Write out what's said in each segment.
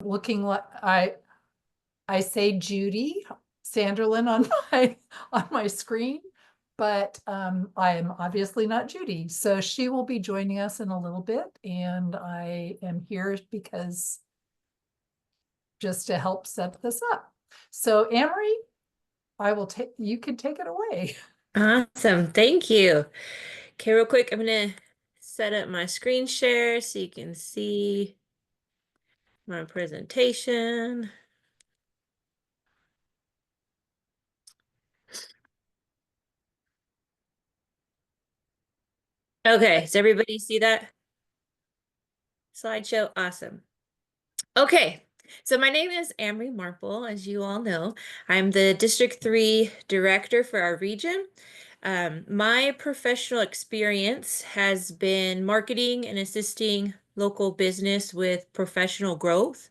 looking like I say Judy Sanderlin on my screen, but I am obviously not Judy. So she will be joining us in a little bit, and I am here because just to help set this up. So Amory, you can take it away. Awesome. Thank you. Okay, real quick, I'm going to set up my screen share so you can see my presentation. Okay, does everybody see that slideshow? Awesome. Okay, so my name is Amory Marple, as you all know. I'm the District 3 Director for our region. My professional experience has been marketing and assisting local business with professional growth.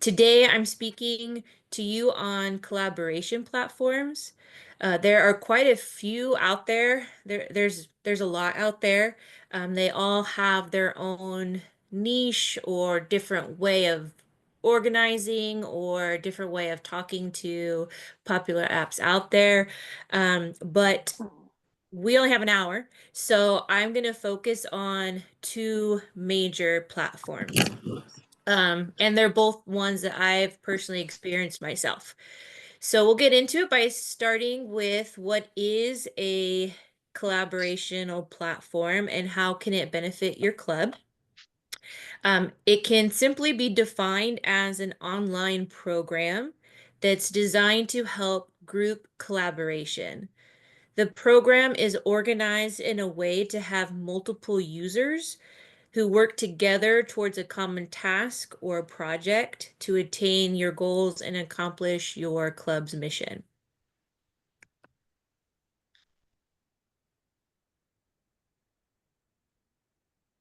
Today, I'm speaking to you on collaboration platforms. There are quite a few out there. There's a lot out there. They all have their own niche or different way of organizing or different way of talking to popular apps out there. But we only have an hour, so I'm going to focus on two major platforms. And they're both ones that I've personally experienced myself. So we'll get into it by starting with what is a collaborational platform and how can it benefit your club. It can simply be defined as an online program that's designed to help group collaboration. The program is organized in a way to have multiple users who work together towards a common task or project to attain your goals and accomplish your club's mission.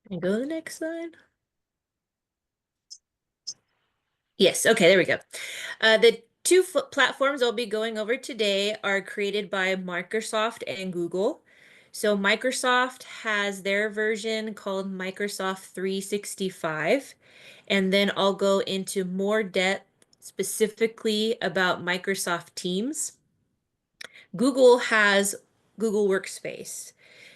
Can I go to the next slide? Yes, okay, there we go. The two platforms I'll be going over today are created by Microsoft and Google. So Microsoft has their version called Microsoft 365, and then I'll go into more depth specifically about Microsoft Teams. Google has Google Workspace.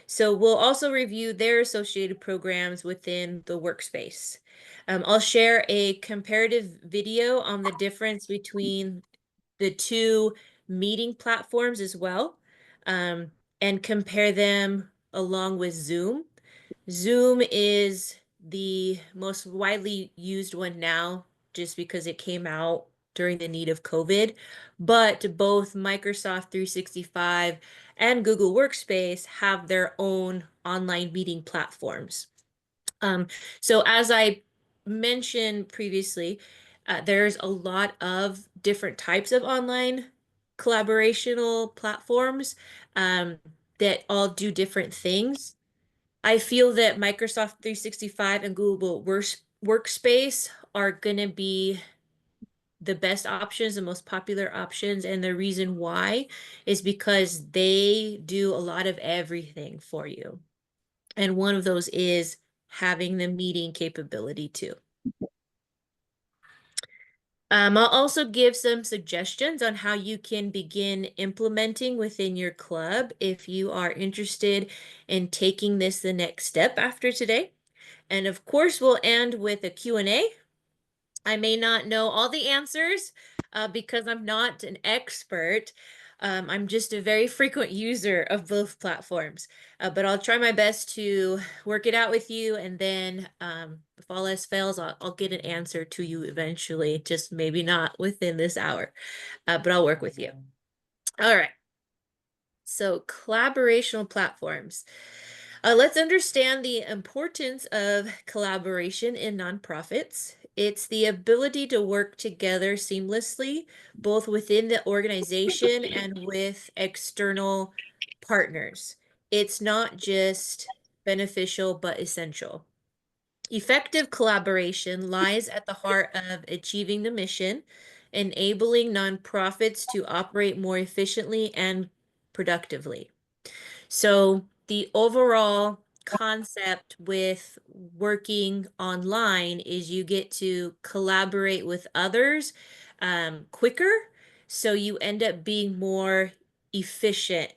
So we'll also review their associated programs within the workspace. I'll share a comparative video on the difference between the two meeting platforms as well, um, and compare them along with Zoom. Zoom is the most widely used one now just because it came out during the need of COVID, but both Microsoft 365 and Google Workspace have their own online meeting platforms. Um, so as I mentioned previously, there's a lot of different types of online collaborational platforms that all do different things. I feel that Microsoft 365 and Google Workspace are going to be the best options, the most popular options. And the reason why is because they do a lot of everything for you. And one of those is having the meeting capability too. I'll also give some suggestions on how you can begin implementing within your club if you are interested in taking this the next step after today. And of course, we'll end with a Q&A. I may not know all the answers because I'm not an expert. I'm just a very frequent user of both platforms, but I'll try my best to work it out with you. And then if all else fails, I'll get an answer to you eventually, just maybe not within this hour, but I'll work with you. All right. So collaborational platforms. Let's understand the importance of collaboration in nonprofits. It's the ability to work together seamlessly, both within the organization and with external partners. It's not just beneficial, but essential. Effective collaboration lies at the heart of achieving the mission, enabling nonprofits to operate more efficiently and productively. So the overall concept with working online is you get to collaborate with others quicker, so you end up being more efficient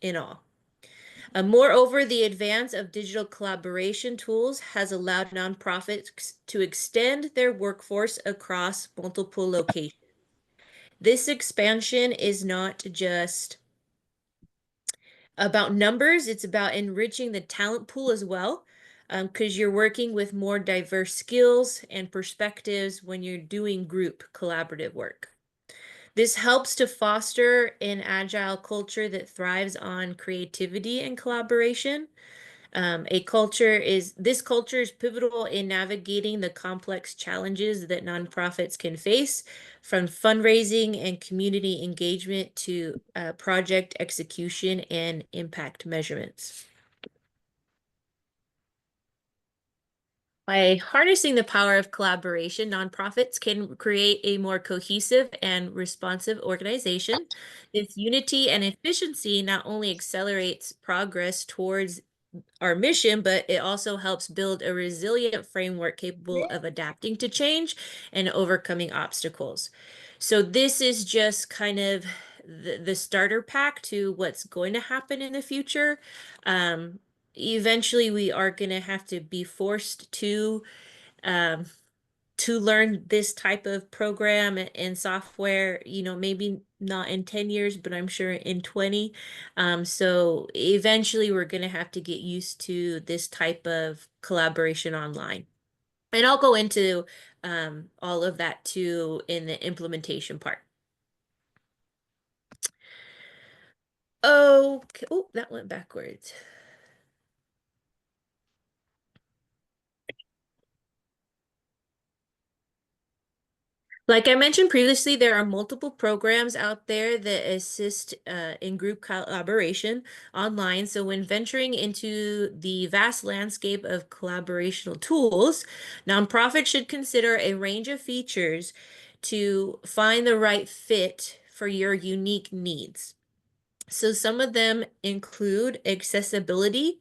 in all. Moreover, the advance of digital collaboration tools has allowed nonprofits to extend their workforce across multiple locations. This expansion is not just about numbers, it's about enriching the talent pool as well, because you're working with more diverse skills and perspectives when you're doing group collaborative work. This helps to foster an agile culture that thrives on creativity and collaboration. This culture is pivotal in navigating the complex challenges that nonprofits can face, from fundraising and community engagement to project execution and impact measurements. By harnessing the power of collaboration, nonprofits can create a more cohesive and responsive organization. This unity and efficiency not only accelerates progress towards our mission, but it also helps build a resilient framework capable of adapting to change and overcoming obstacles. So this is just kind of the starter pack to what's going to happen in the future. Eventually, we are going to have to be forced um, to learn this type of program and software, maybe not in 10 years, but I'm sure in 20. So eventually we're going to have to get used to this type of collaboration online. And I'll go into all of that too in the implementation part. Okay. Oh, that went backwards. Like I mentioned previously, there are multiple programs out there that assist in group collaboration online. So when venturing into the vast landscape of collaborational tools, nonprofits should consider a range of features to find the right fit for your unique needs. So some of them include accessibility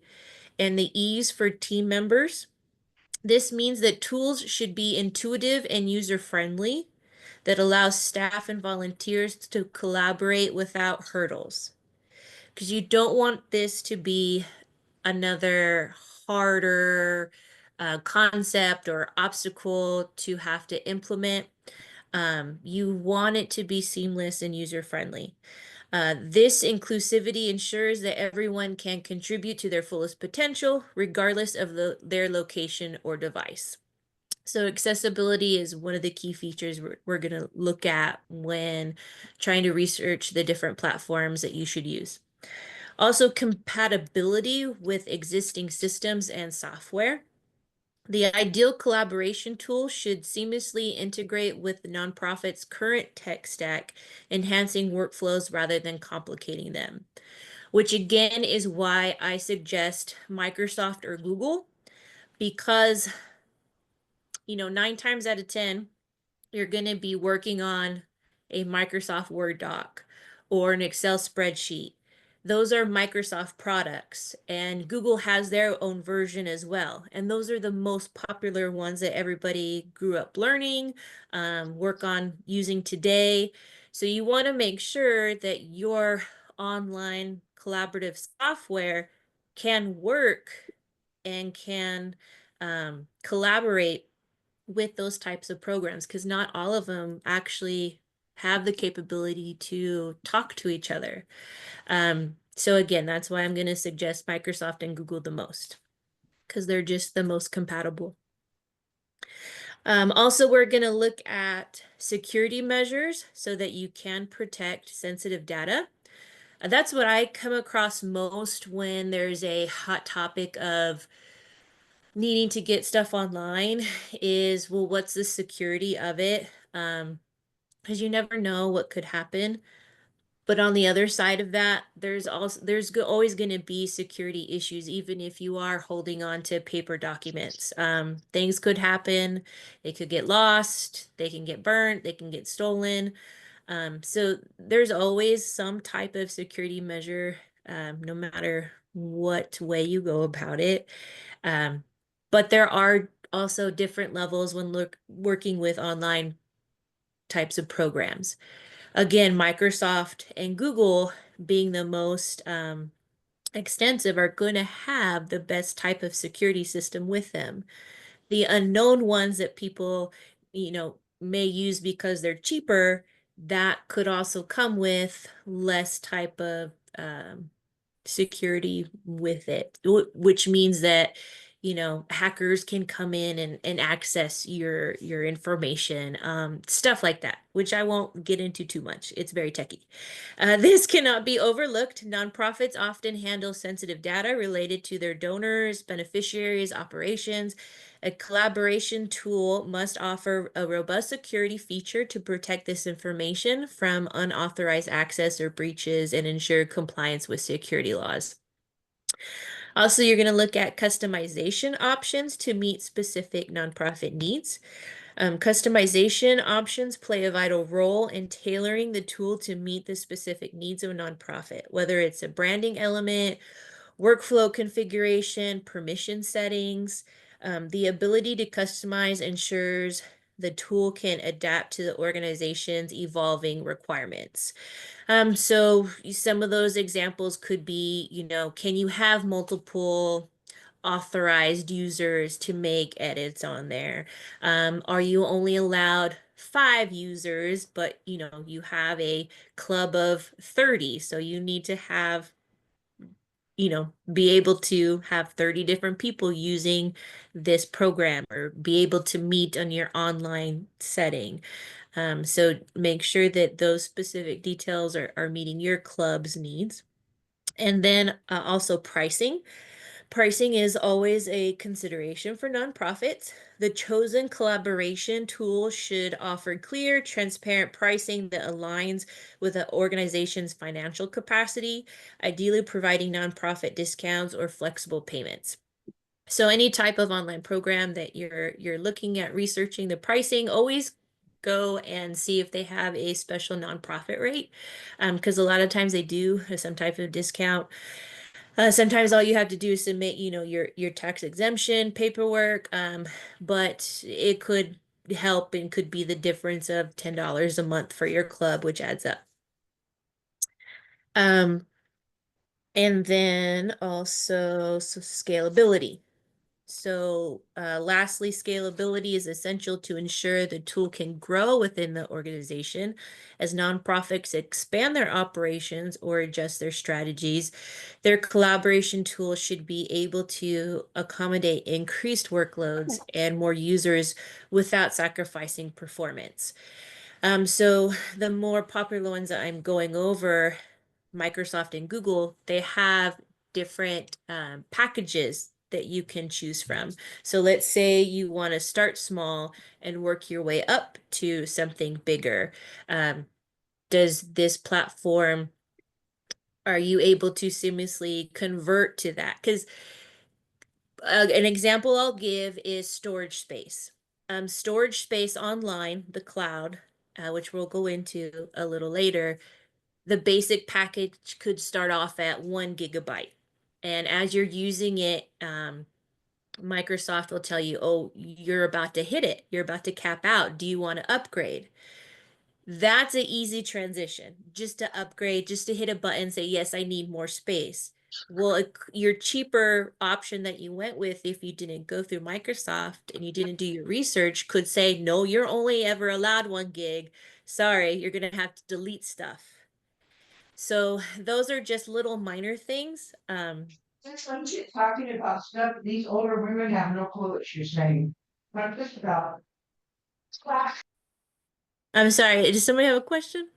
and the ease for team members. This means that tools should be intuitive and user-friendly, that allows staff and volunteers to collaborate without hurdles. Because you don't want this to be another harder concept or obstacle to have to implement. You want it to be seamless and user-friendly. This inclusivity ensures that everyone can contribute to their fullest potential, regardless of their location or device. So accessibility is one of the key features we're going to look at when trying to research the different platforms that you should use. Also, compatibility with existing systems and software. The ideal collaboration tool should seamlessly integrate with the nonprofit's current tech stack, enhancing workflows rather than complicating them, which again is why I suggest Microsoft or Google, because 9 times out of 10, you're going to be working on a Microsoft Word doc or an Excel spreadsheet. Those are Microsoft products, and Google has their own version as well. And those are the most popular ones that everybody grew up learning, work on using today. So you want to make sure that your online collaborative software can work and can collaborate with those types of programs, because not all of them actually have the capability to talk to each other. So again, that's why I'm going to suggest Microsoft and Google the most, because they're just the most compatible. Also, we're going to look at security measures so that you can protect sensitive data. That's what I come across most when there's a hot topic of needing to get stuff online is, well, what's the security of it? Because you never know what could happen. But on the other side of that, there's always going to be security issues, even if you are holding on to paper documents. Things could happen. They could get lost. They can get burnt. They can get stolen. So there's always some type of security measure, no matter what way you go about it. Um, but there are also different levels when working with online types of programs. Again, Microsoft and Google being the most extensive are going to have the best type of security system with them. The unknown ones that people, may use because they're cheaper, that could also come with less type of security with it, which means that hackers can come in and access your information, stuff like that, which I won't get into too much. It's very techy. This cannot be overlooked. Nonprofits often handle sensitive data related to their donors, beneficiaries, operations. A collaboration tool must offer a robust security feature to protect this information from unauthorized access or breaches and ensure compliance with security laws. Also, you're going to look at customization options to meet specific nonprofit needs. Customization options play a vital role in tailoring the tool to meet the specific needs of a nonprofit, whether it's a branding element, workflow configuration, permission settings. The ability to customize ensures the tool can adapt to the organization's evolving requirements. So some of those examples could be, can you have multiple authorized users to make edits on there? Are you only allowed 5 users, but you have a club of 30, so you need to have be able to have 30 different people using this program or be able to meet on your online setting. So make sure that those specific details are meeting your club's needs. And then also pricing. Pricing is always a consideration for nonprofits. The chosen collaboration tool should offer clear, transparent pricing that aligns with the organization's financial capacity, ideally providing nonprofit discounts or flexible payments. So any type of online program that you're looking at researching the pricing, always go and see if they have a special nonprofit rate, because a lot of times they do some type of discount. Sometimes all you have to do is submit, your tax exemption paperwork, but it could help and could be the difference of $10 a month for your club, which adds up. Um, and then also scalability. So, lastly, scalability is essential to ensure the tool can grow within the organization. As nonprofits expand their operations or adjust their strategies, their collaboration tool should be able to accommodate increased workloads and more users without sacrificing performance. So the more popular ones that I'm going over, Microsoft and Google, they have different packages that you can choose from. So let's say you want to start small and work your way up to something bigger. Does this platform, are you able to seamlessly convert to that? Because an example I'll give is storage space. Storage space online, the cloud, which we'll go into a little later, the basic package could start off at 1 GB. And as you're using it, Microsoft will tell you, oh, you're about to hit it. You're about to cap out. Do you want to upgrade? That's an easy transition, just to upgrade, just to hit a button, say, yes, I need more space. Well, your cheaper option that you went with, if you didn't go through Microsoft and you didn't do your research, could say, no, you're only ever allowed 1 gig. Sorry, you're going to have to delete stuff. So those are just little minor things. Since I'm just talking about stuff these older women have no clue what she's saying. But just about class. I'm sorry, does somebody have a question?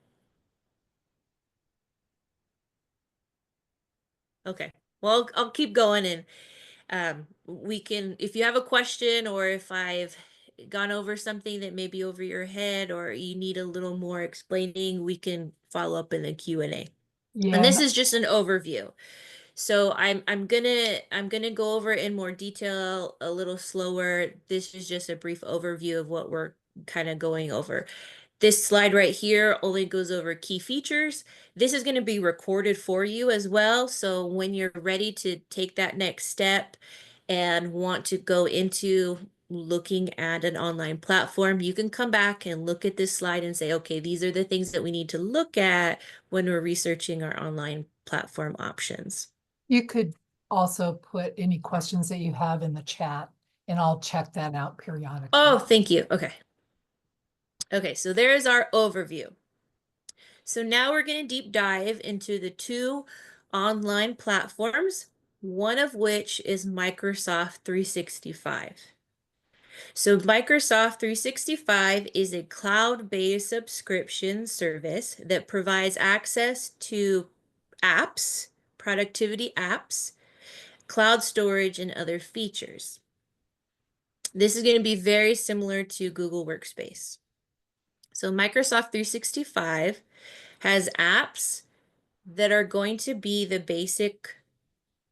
Okay. Well, I'll keep going and we can, if you have a question or if I've gone over something that may be over your head or you need a little more explaining, we can follow up in the Q&A. And this Yeah, is just an overview. So I'm gonna go over it in more detail a little slower. This is just a brief overview of what we're kind of going over. This slide right here only goes over key features. This is going to be recorded for you as well. So when you're ready to take that next step and want to go into looking at an online platform, you can come back and look at this slide and say, okay, these are the things that we need to look at when we're researching our online platform options. You could also put any questions that you have in the chat, and I'll check that out periodically. Oh, thank you. Okay. Okay, so there's our overview. So now we're going to deep dive into the two online platforms, one of which is Microsoft 365. So Microsoft 365 is a cloud-based subscription service that provides access to apps, productivity apps, cloud storage, and other features. This is going to be very similar to Google Workspace. So Microsoft 365 has apps that are going to be the basic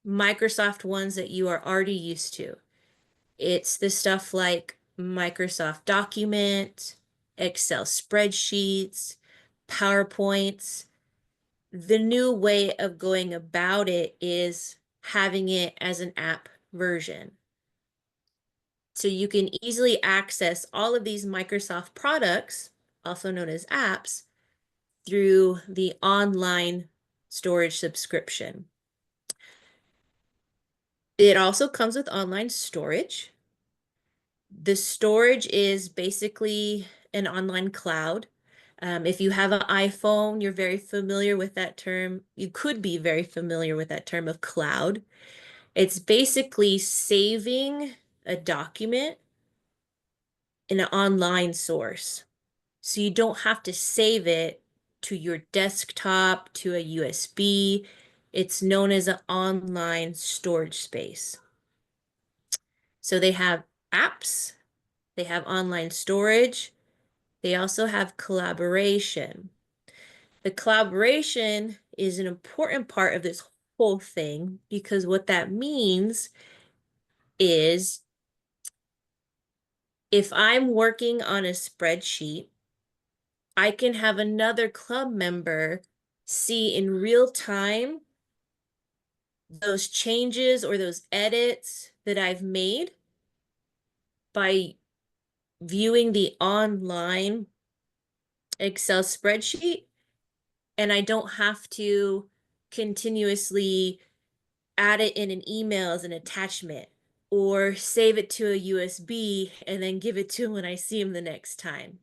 Microsoft ones that you are already used to. It's the stuff like Microsoft Document, Excel spreadsheets, PowerPoints. The new way of going about it is having it as an app version. So you can easily access all of these Microsoft products, also known as apps, through the online storage subscription. It also comes with online storage. The storage is basically an online cloud. If you have an iPhone, you're very familiar with that term. You could be very familiar with that term of cloud. It's basically saving a document in an online source. So you don't have to save it to your desktop, to a USB. It's known as an online storage space. So they have apps, they have online storage, they also have collaboration. The collaboration is an important part of this whole thing because what that means is if I'm working on a spreadsheet, I can have another club member see in real time those changes or those edits that I've made by viewing the online Excel spreadsheet, and I don't have to continuously add it in an email as an attachment or save it to a USB and then give it to him when I see him the next time.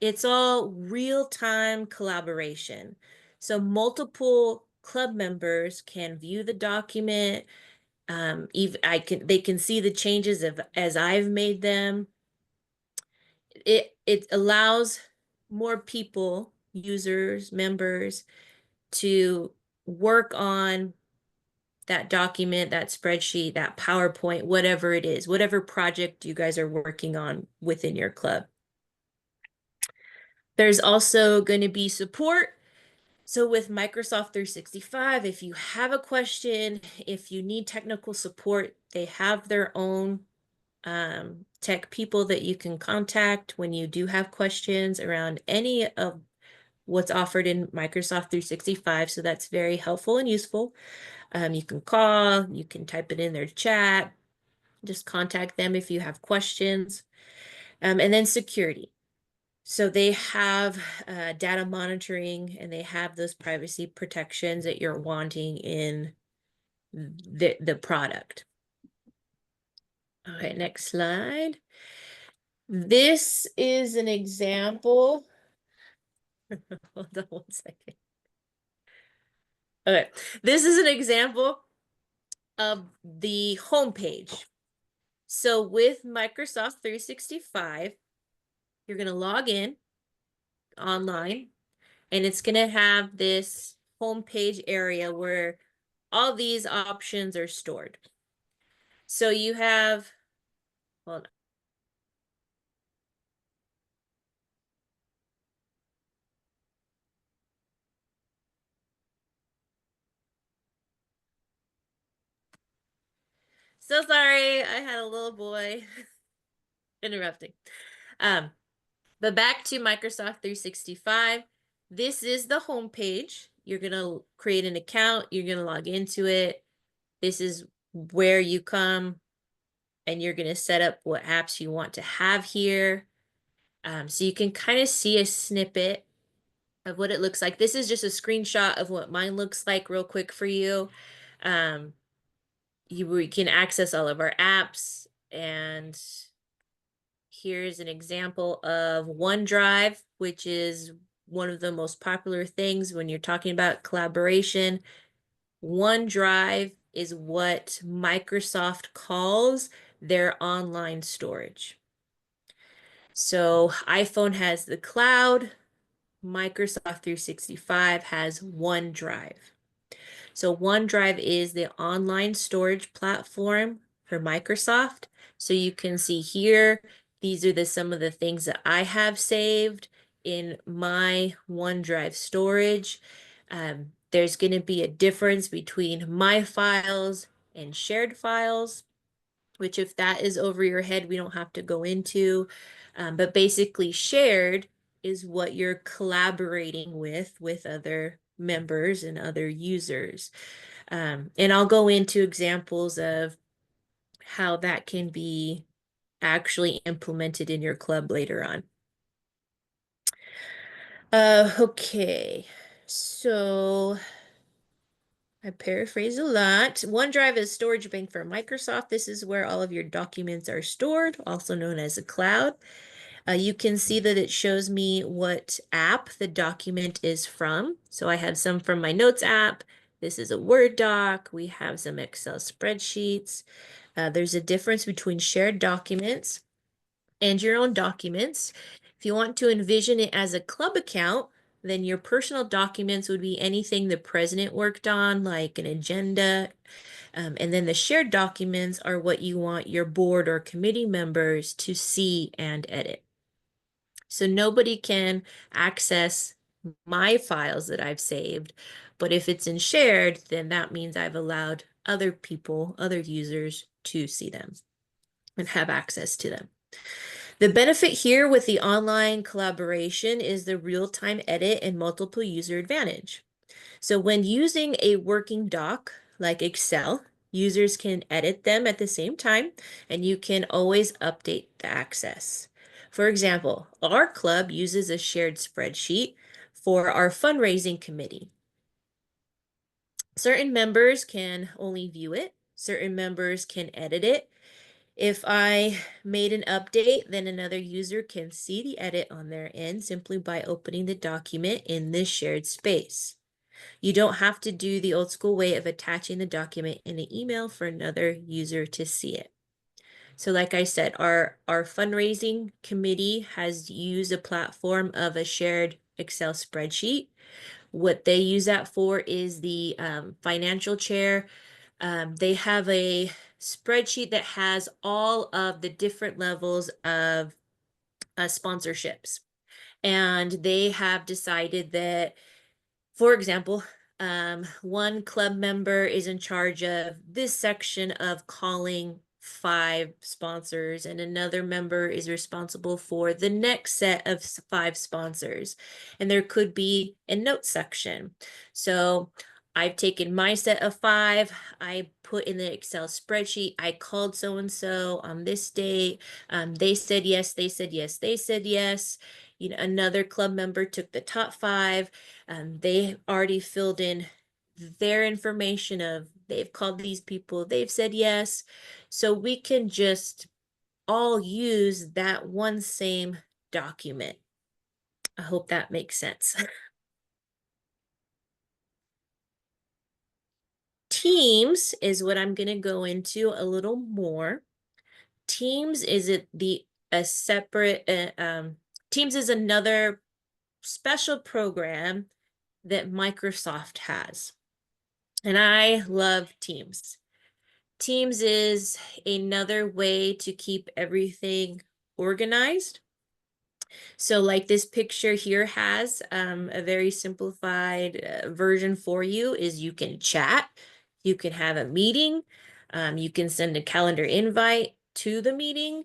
It's all real-time collaboration. So multiple club members can view the document. They can see the changes as I've made them. It allows more people, users, members, to work on that document, that spreadsheet, that PowerPoint, whatever it is, whatever project you guys are working on within your club. There's also going to be support. So with Microsoft 365, if you have a question, if you need technical support, they have their own tech people that you can contact when you do have questions around any of what's offered in Microsoft 365. So that's very helpful and useful. You can call, you can type it in their chat, just contact them if you have questions. And then security. So they have data monitoring and they have those privacy protections that you're wanting in the product. Okay, next slide. This is an example. Hold on one second. Okay, this is an example of the homepage. So with Microsoft 365, you're going to log in online and it's going to have this homepage area where all these options are stored. So you have, hold on. So sorry, I had a little boy interrupting. But back to Microsoft 365. This is the home page. You're going to create an account. You're going to log into it. This is where you come and you're going to set up what apps you want to have here. So you can kind of see a snippet of what it looks like. This is just a screenshot of what mine looks like real quick for you. We can access all of our apps, and here's an example of OneDrive, which is one of the most popular things when you're talking about collaboration. OneDrive is what Microsoft calls their online storage. So iPhone has the cloud, Microsoft 365 has OneDrive. So OneDrive is the online storage platform for Microsoft. So you can see here, these are some of the things that I have saved in my OneDrive storage. There's going to be a difference between my files and shared files, which if that is over your head, we don't have to go into. But basically shared is what you're collaborating with other members and other users. And I'll go into examples of how that can be actually implemented in your club later on. Okay, so I paraphrase a lot. OneDrive is storage bank for Microsoft. This is where all of your documents are stored, also known as a cloud. You can see that it shows me what app the document is from. So I have some from my Notes app. This is a Word doc. We have some Excel spreadsheets. There's a difference between shared documents and your own documents. If you want to envision it as a club account, then your personal documents would be anything the president worked on, like an agenda. And then the shared documents are what you want your board or committee members to see and edit. So nobody can access my files that I've saved, but if it's in shared, then that means I've allowed other people, other users to see them and have access to them. The benefit here with the online collaboration is the real-time edit and multiple user advantage. So when using a working doc like Excel, users can edit them at the same time, and you can always update the access. For example, our club uses a shared spreadsheet for our fundraising committee. Certain members can only view it. Certain members can edit it. If I made an update, then another user can see the edit on their end simply by opening the document in this shared space. You don't have to do the old school way of attaching the document in an email for another user to see it. So like I said, our fundraising committee has used a platform of a shared Excel spreadsheet. What they use that for is the financial chair. They have a spreadsheet that has all of the different levels of sponsorships. And they have decided that, for example, one club member is in charge of this section of calling 5 sponsors, and another member is responsible for the next set of 5 sponsors. And there could be a note section. So I've taken my set of 5, I put in the Excel spreadsheet, I called so-and-so on this date, they said yes, they said yes, they said yes. You know, another club member took the top 5, they already filled in their information of they've called these people, they've said yes. So we can just all use that one same document. I hope that makes sense. Teams is what I'm going to go into a little more. Teams is a separate Teams is another special program that Microsoft has. And I love Teams. Teams is another way to keep everything organized. So like this picture here has a very simplified version for you is you can chat, you can have a meeting, you can send a calendar invite to the meeting,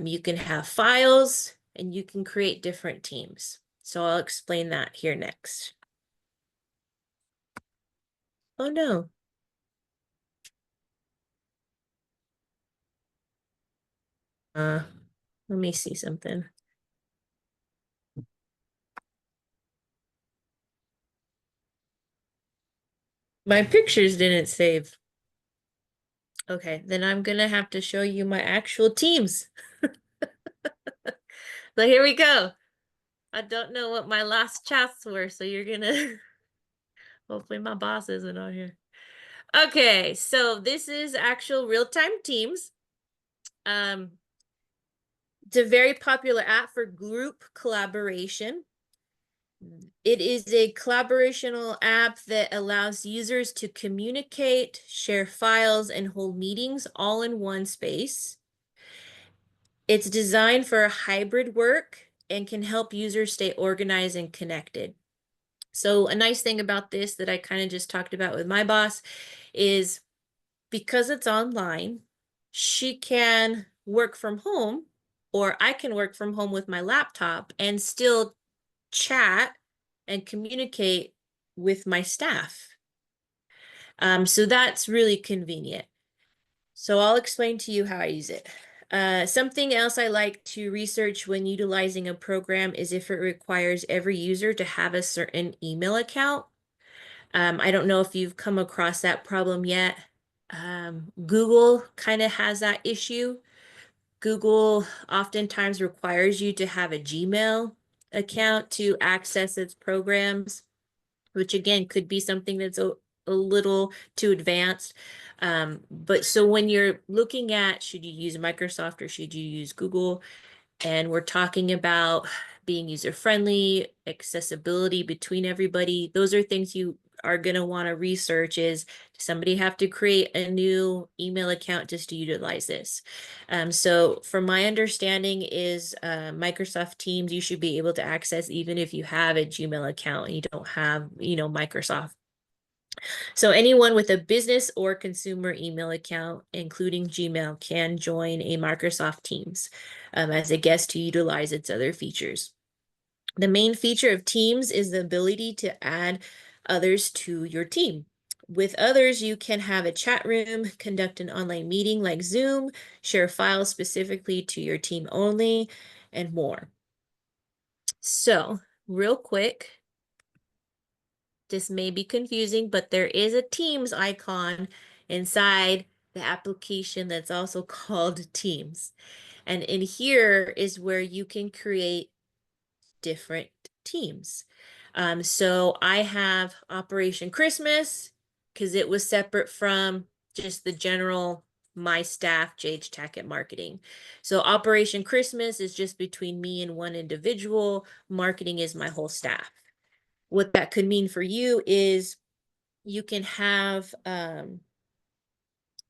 you can have files, and you can create different teams. So I'll explain that here next. Oh no. Let me see something. My pictures didn't save. Okay, then I'm gonna have to show you my actual teams. So here we go. I don't know what my last chats were, so you're gonna hopefully my boss isn't on here. Okay, so this is actual real-time teams. It's a very popular app for group collaboration. It is a collaborational app that allows users to communicate, share files, and hold meetings all in one space. It's designed for hybrid work and can help users stay organized and connected. So a nice thing about this that I kind of just talked about with my boss is because it's online, she can work from home, or I can work from home with my laptop and still chat and communicate with my staff. So that's really convenient. So I'll explain to you how I use it. Something else I like to research when utilizing a program is if it requires every user to have a certain email account. I don't know if you've come across that problem yet. Google kind of has that issue. Google oftentimes requires you to have a Gmail account to access its programs, which again could be something that's a little too advanced. But so when you're looking at should you use Microsoft or should you use Google, and we're talking about being user-friendly, accessibility between everybody, those are things you are going to want to research. Is somebody have to create a new email account just to utilize this? So from my understanding is Microsoft Teams, you should be able to access even if you have a Gmail account and you don't have, Microsoft. So anyone with a business or consumer email account, including Gmail, can join a Microsoft Teams as a guest to utilize its other features. The main feature of Teams is the ability to add others to your team. With others, you can have a chat room, conduct an online meeting like Zoom, share files specifically to your team only, and more. So, real quick, this may be confusing, but there is a Teams icon inside the application that's also called Teams. And in here is where you can create different teams. So I have Operation Christmas because it was separate from just the general my staff, JH Tech at Marketing. So Operation Christmas is just between me and one individual. Marketing is my whole staff. What that could mean for you is you can have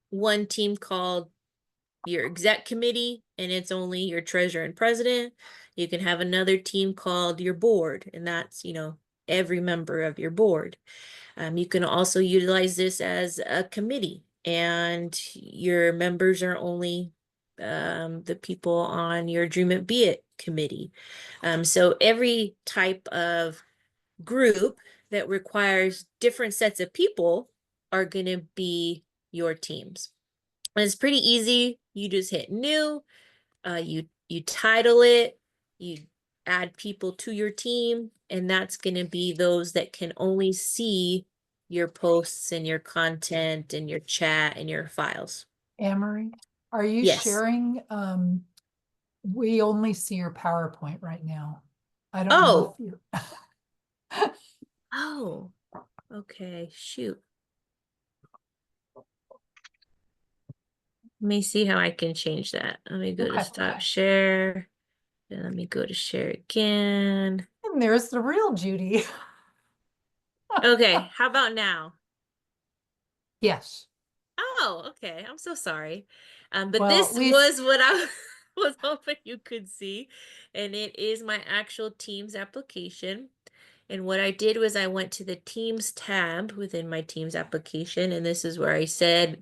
one team called your exec committee, and it's only your treasurer and president. You can have another team called your board, and that's, every member of your board. You can also utilize this as a committee, and your members are only the people on your Dream It Be It committee. So every type of group that requires different sets of people are going to be your teams. And it's pretty easy. You just hit new, you title it, you add people to your team, and that's going to be those that can only see your posts and your content and your chat and your files. Amory, are you Yes. sharing? We only see your PowerPoint right now. I don't know if you. Oh, okay. Shoot. Let me see how I can change that. Let me go to Okay. stop share. Then let me go to share again. And there's the real Judy. Okay, how about now? Yes. Oh, okay. I'm so sorry. But Well, this at least was what I was hoping you could see. And it is my actual Teams application. And what I did was I went to the Teams tab within my Teams application. And this is where I said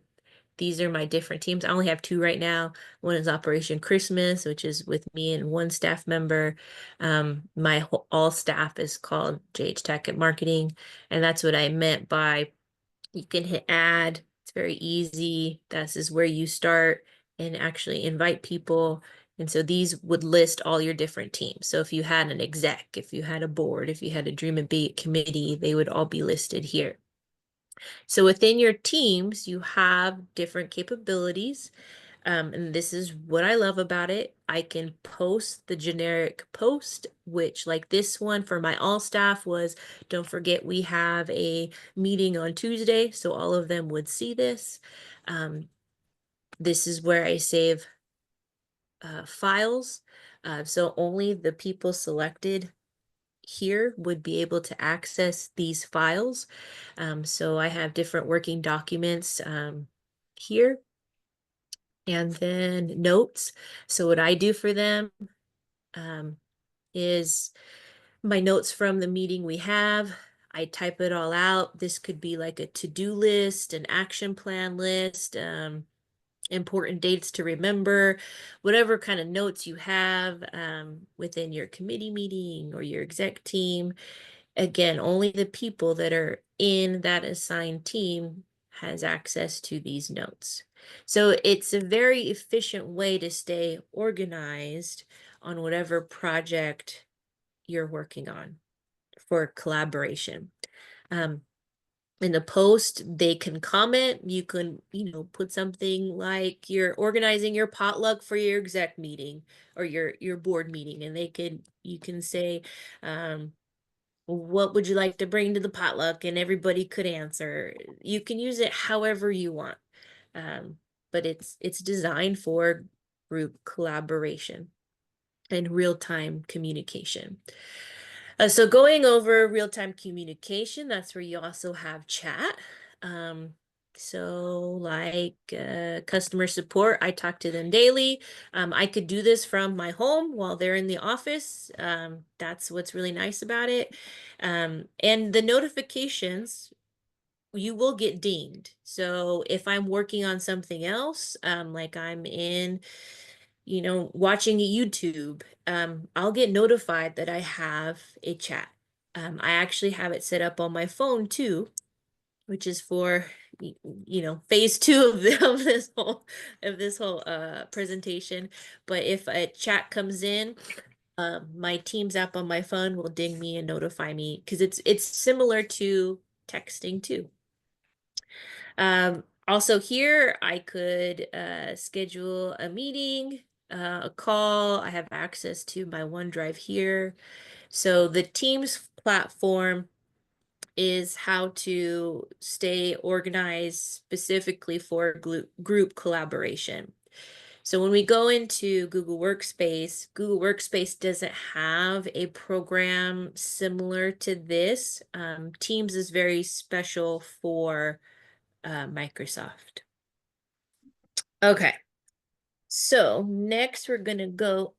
these are my different teams. I only have two right now. One is Operation Christmas, which is with me and one staff member. My all staff is called JH Tech at Marketing, and that's what I meant by you can hit add. It's very easy. This is where you start and actually invite people. And so these would list all your different teams. So if you had an exec, if you had a board, if you had a Dream and Beat committee, they would all be listed here. So within your teams, you have different capabilities. And this is what I love about it. I can post the generic post, which like this one for my all staff was, don't forget we have a meeting on Tuesday. So all of them would see this. This is where I save files. So only the people selected here would be able to access these files. So I have different working documents here. And then notes. So what I do for them is my notes from the meeting we have. I type it all out. This could be like a to-do list, an action plan list, important dates to remember, whatever kind of notes you have within your committee meeting or your exec team. Again, only the people that are in that assigned team has access to these notes. So it's a very efficient way to stay organized on whatever project you're working on for collaboration. In the post, they can comment. You can, put something like you're organizing your potluck for your exec meeting or your board meeting, and you can say, what would you like to bring to the potluck? And everybody could answer. You can use it however you want. But it's designed for group collaboration and real-time communication. So going over real-time communication, that's where you also have chat. So like customer support, I talk to them daily. I could do this from my home while they're in the office. That's what's really nice about it. And the notifications, you will get dinged. So if I'm working on something else, like I'm in watching YouTube, I'll get notified that I have a chat. I actually have it set up on my phone too, which is for phase two of, this whole presentation. But if a chat comes in, my Teams app on my phone will ding me and notify me because it's similar to texting too. Also here, I could schedule a meeting, a call. I have access to my OneDrive here. So the Teams platform is how to stay organized specifically for group collaboration. So when we go into Google Workspace doesn't have a program similar to this. Teams is very special for Microsoft. Okay, so next we're gonna go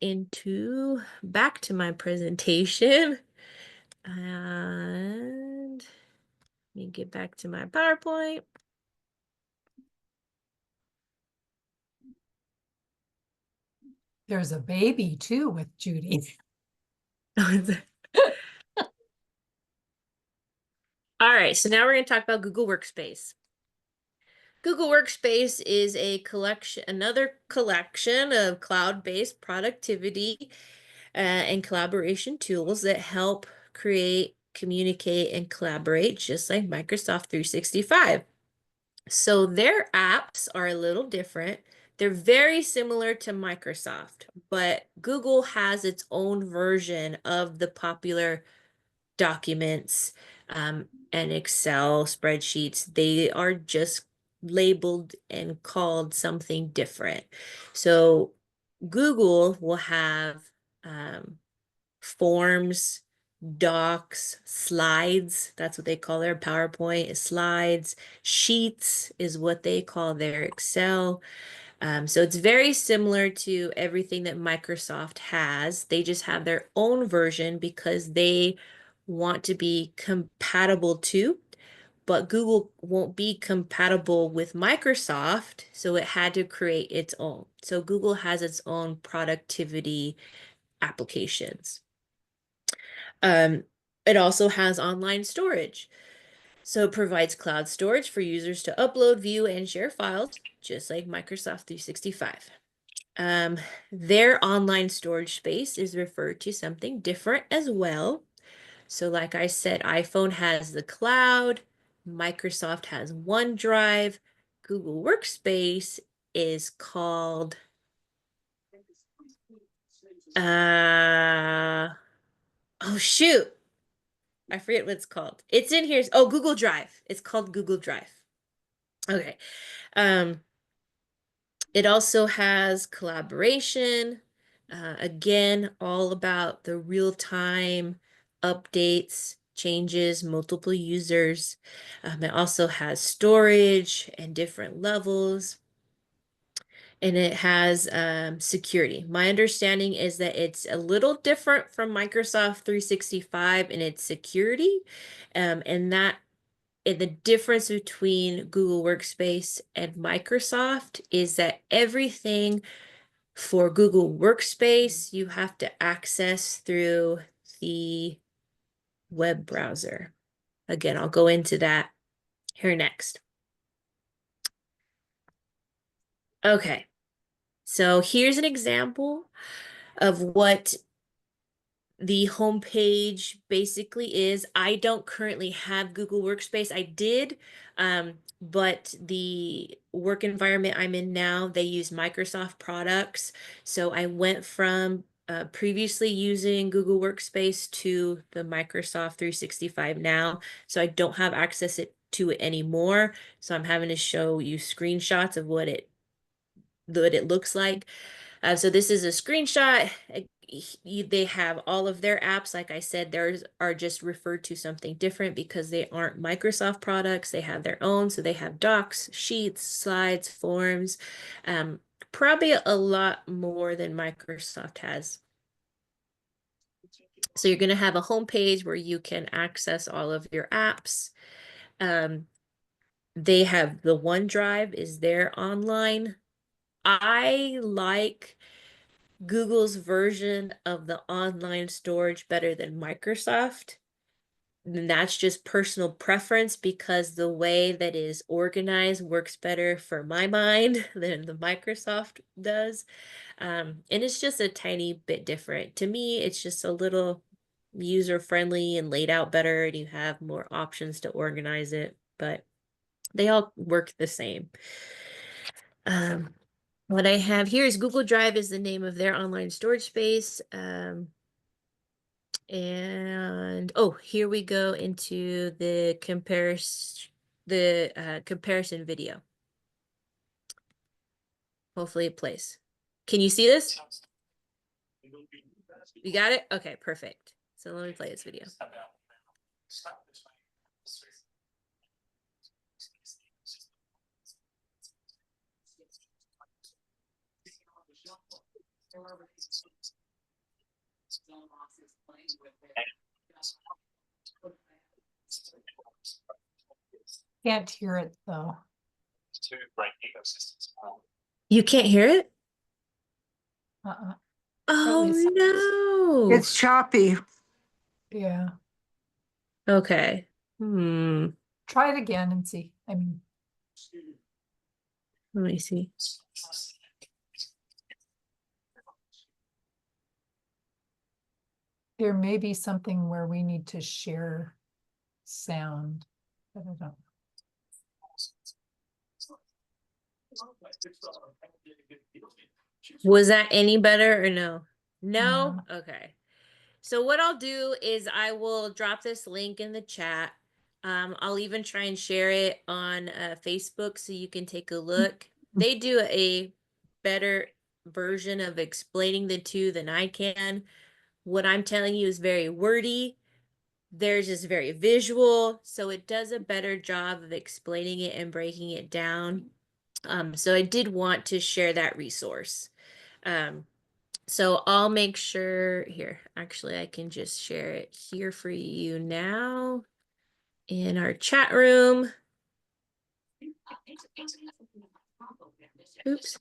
back to my presentation, and let me get back to my PowerPoint. There's a baby too with Judy. All right, so now we're going to talk about Google Workspace. Google Workspace is another collection of cloud-based productivity and collaboration tools that help create, communicate, and collaborate just like Microsoft 365. So their apps are a little different. They're very similar to Microsoft, but Google has its own version of the popular documents and Excel spreadsheets. They are just labeled and called something different. So Google will have forms, docs, slides. That's what they call their PowerPoint, slides. Sheets is what they call their Excel. So it's very similar to everything that Microsoft has. They just have their own version because they want to be compatible too but Google won't be compatible with Microsoft, so it had to create its own. So Google has its own productivity applications. It also has online storage. So it provides cloud storage for users to upload, view, and share files, just like Microsoft 365. Their online storage space is referred to something different as well. So like I said, iPhone has the cloud, Microsoft has OneDrive, Google Workspace is called oh shoot. I forget what it's called. It's in here. Oh, Google Drive. It's called Google Drive. Okay. Um, it also has collaboration. Again, all about the real-time updates, changes, multiple users. It also has storage and different levels. And it has security. My understanding is that it's a little different from Microsoft 365 in its security. And the difference between Google Workspace and Microsoft is that everything for Google Workspace, you have to access through the web browser. Again, I'll go into that here next. Okay, so here's an example of what the homepage basically is. I don't currently have Google Workspace. I did, but the work environment I'm in now, they use Microsoft products. So I went from previously using Google Workspace to the Microsoft 365 now. So I don't have access to it anymore. So I'm having to show you screenshots of what it looks like. So this is a screenshot. They have all of their apps. Like I said, theirs are just referred to something different because they aren't Microsoft products. They have their own. So they have docs, sheets, slides, forms, probably a lot more than Microsoft has. So you're going to have a home page where you can access all of your apps. They have the OneDrive is their online. I like Google's version of the online storage better than Microsoft. And that's just personal preference because the way that is organized works better for my mind than the Microsoft does. And it's just a tiny bit different. To me, it's just a little user-friendly and laid out better, and you have more options to organize it, but they all work the same. What I have here is Google Drive is the name of their online storage space. And oh, here we go into the comparison video. Hopefully it plays. Can you see this? You got it? Okay, perfect. So let me play this video. Can't hear it though. You can't hear it? Uh-uh. Oh least- no. It's choppy. Yeah. Okay. Try it again and see. I mean, Let me see. there may be something where we need to share sound, but I don't. Was that any better or no? No? Okay. So what I'll do is I will drop this link in the chat. I'll even try and share it on Facebook so you can take a look. They do a better version of explaining the two than I can. What I'm telling you is very wordy. Theirs is very visual, so it does a better job of explaining it and breaking it down. So I did want to share that resource. So I'll make sure here, actually, I can just share it here for you now. in our chat room. Oops.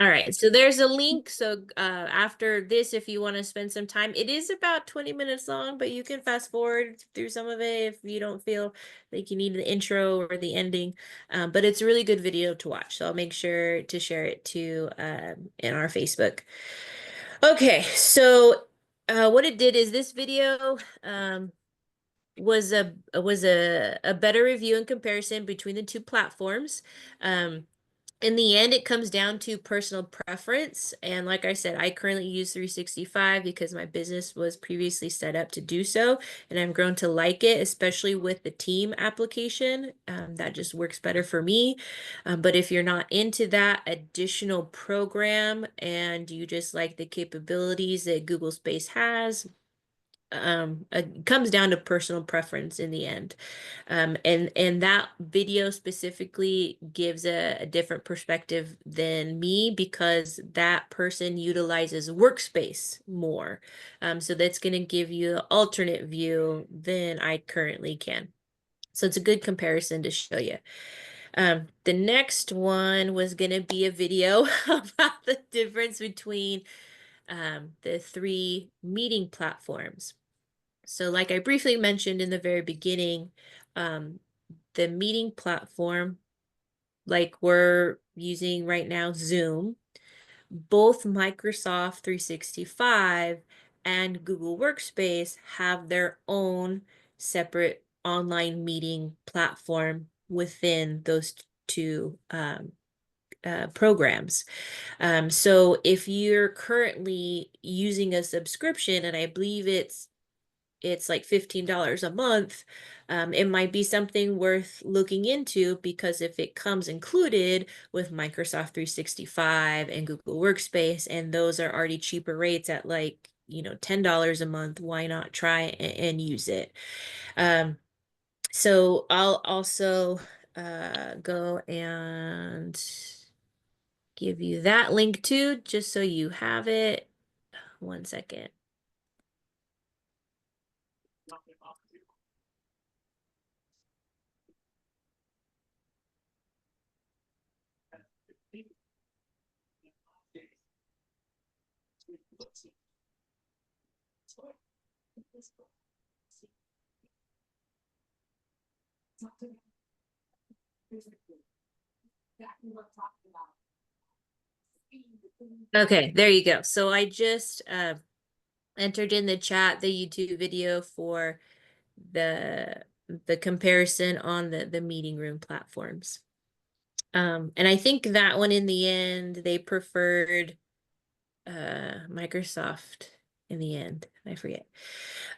All right, so there's a link. So after this, if you want to spend some time, it is about 20 minutes long, but you can fast forward through some of it if you don't feel like you need the intro or the ending. But it's a really good video to watch. So I'll make sure to share it to in our Facebook. Okay, so what it did is this video was a better review and comparison between the two platforms. In the end, it comes down to personal preference. And like I said, I currently use 365 because my business was previously set up to do so. And I've grown to like it, especially with the team application. That just works better for me. But if you're not into that additional program and you just like the capabilities that Google Space has, it comes down to personal preference in the end. And that video specifically gives a different perspective than me because that person utilizes workspace more. So that's going to give you an alternate view than I currently can. So it's a good comparison to show you. The next one was going to be a video about the difference between the three meeting platforms. So like I briefly mentioned in the very beginning, the meeting platform, like we're using right now, Zoom, both Microsoft 365 and Google Workspace have their own separate online meeting platform within those two programs. So if you're currently using a subscription, and I believe it's like $15 a month, it might be something worth looking into because if it comes included with Microsoft 365 and Google Workspace, and those are already cheaper rates at like, $10 a month, why not try and use it? So I'll also go and give you that link too, just so you have it. 1 second. Okay, there you go. So I just entered in the chat the YouTube video for the comparison on the meeting room platforms. And I think that one in the end, they preferred Microsoft in the end. I forget.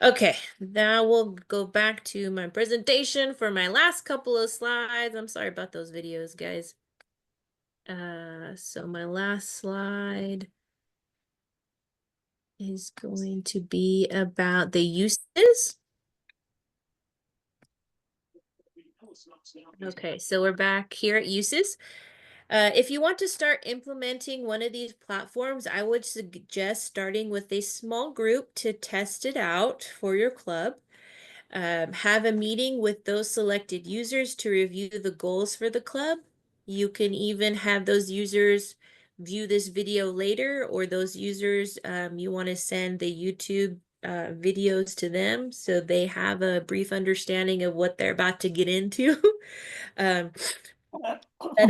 Okay, now we'll go back to my presentation for my last couple of slides. I'm sorry about those videos, guys. So my last slide is going to be about the uses. Okay, so we're back here at uses. If you want to start implementing one of these platforms, I would suggest starting with a small group to test it out for your club. Have a meeting with those selected users to review the goals for the club. You can even have those users view this video later, or those users, you want to send the YouTube videos to them so they have a brief understanding of what they're about to get into. Set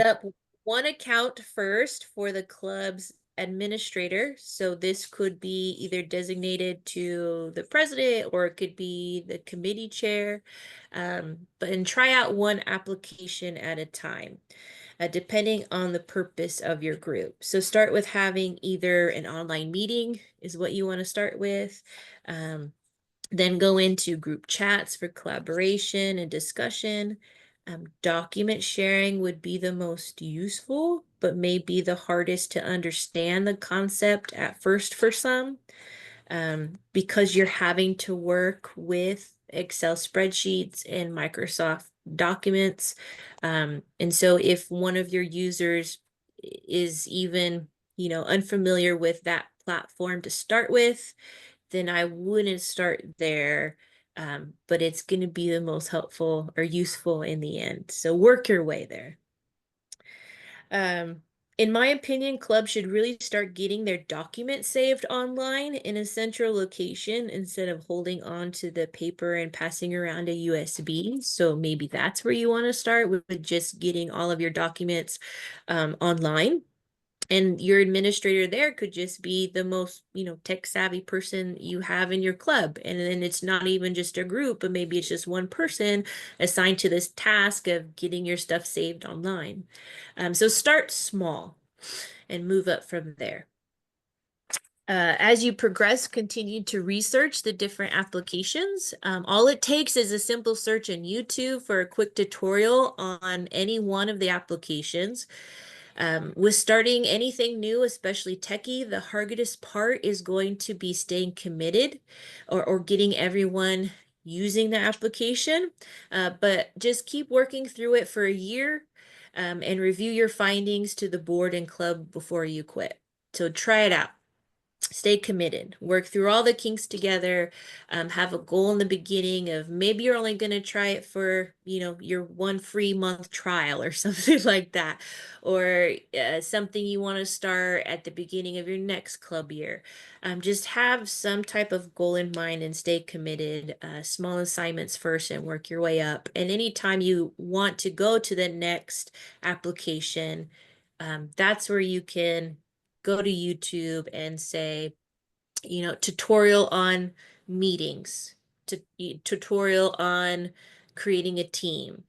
up one account first for the club's administrator. So this could be either designated to the president or it could be the committee chair. And try out one application at a time, depending on the purpose of your group. So start with having either an online meeting is what you want to start with. Then go into group chats for collaboration and discussion. Document sharing would be the most useful, but may be the hardest to understand the concept at first for some, because you're having to work with Excel spreadsheets and Microsoft documents. And so if one of your users is even, unfamiliar with that platform to start with, then I wouldn't start there. But it's going to be the most helpful or useful in the end. So work your way there. In my opinion, clubs should really start getting their documents saved online in a central location instead of holding on to the paper and passing around a USB. So maybe that's where you want to start with just getting all of your documents online. And your administrator there could just be the most, tech savvy person you have in your club. And then it's not even just a group, but maybe it's just one person assigned to this task of getting your stuff saved online. So start small and move up from there. As you progress, continue to research the different applications. All it takes is a simple search on YouTube for a quick tutorial on any one of the applications. With starting anything new, especially techie, the hardest part is going to be staying committed or getting everyone using the application. But just keep working through it for a year and review your findings to the board and club before you quit. So try it out. Stay committed, work through all the kinks together, have a goal in the beginning of maybe you're only going to try it for, your one free month trial or something like that, or something you want to start at the beginning of your next club year. Just have some type of goal in mind and stay committed. Small assignments first and work your way up. And anytime you want to go to the next application, that's where you can go to YouTube and say, tutorial on meetings, tutorial on creating a team.